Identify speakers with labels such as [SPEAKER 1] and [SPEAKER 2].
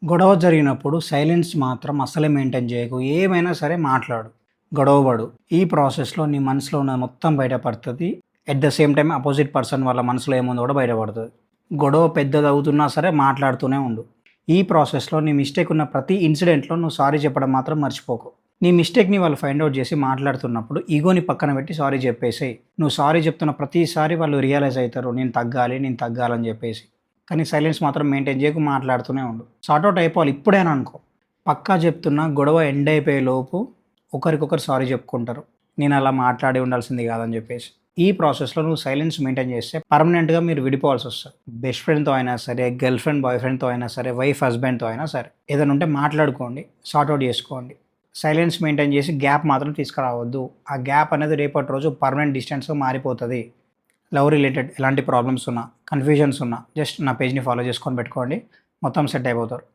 [SPEAKER 1] గొడవ జరిగినప్పుడు సైలెన్స్ మాత్రం అస్సలే మెయింటైన్ చేయకు. ఏమైనా సరే మాట్లాడు. గొడవ పడు. ఈ ప్రాసెస్‌లో నీ మనసులో ఉన్నది మొత్తం బయట పడతది. At the same time opposite person వాళ్ళ మనసులో ఏముందో కూడా బయటపడతది. గొడవ పెద్దదవుతున్నా సరే మాట్లాడుతూనే ఉండు. ఈ ప్రాసెస్‌లో నీ మిస్టేక్ ఉన్న ప్రతి ఇన్సిడెంట్‌లో నువ్వు సారీ చెప్పడం మాత్రం మర్చిపోకు. నీ మిస్టేక్‌ని వాళ్ళు ఫైండ్ ఔట్ చేసి మాట్లాడుతున్నప్పుడు ఇగోని పక్కన పెట్టి సారీ చెప్పేసేయి. నువ్వు సారీ చెప్తున్న ప్రతిసారి వాళ్ళు రియలైజ్ అయితారు. నేను తగ్గాలని చెప్పేసి. కానీ సైలెన్స్ మాత్రం మెయింటైన్ చేయకు. మాట్లాడుతూనే ఉండు. సార్ట్ ఔట్ అయిపోవాలి ఇప్పుడేనా అనుకో. పక్కా చెప్తున్నా గొడవ ఎండ్ అయిపోయే లోపు ఒకరికొకరు సారీ చెప్పుకుంటారు. నేను అలా మాట్లాడి ఉండాల్సింది కాదని చెప్పేసి. ఈ ప్రాసెస్‌లో నువ్వు సైలెన్స్ మెయింటైన్ చేస్తే పర్మనెంట్‌గా మీరు విడిపోవాల్సొస్తది. బెస్ట్ ఫ్రెండ్‌తో అయినా సరే, గర్ల్ ఫ్రెండ్, బాయ్ ఫ్రెండ్‌తో అయినా సరే, వైఫ్ హస్బెండ్‌తో అయినా సరే. ఏదైనా ఉంటే మాట్లాడుకోండి. సార్ట్ ఔట్ చేసుకోండి. సైలెన్స్ మెయింటైన్ చేసి గ్యాప్ మాత్రం తీసుకురావద్దు. ఆ గ్యాప్ అనేది రేపటి రోజు పర్మనెంట్ డిస్టెన్స్‌గా మారిపోతది. లవ్ రిలేటెడ్ ఎలాంటి ప్రాబ్లమ్స్ ఉన్నా, కన్‌ఫ్యూజన్స్ ఉన్నా జస్ట్ నా పేజ్‌ని ఫాలో చేసుకొని పెట్టుకోండి. మొత్తం సెట్ అయిపోతారు.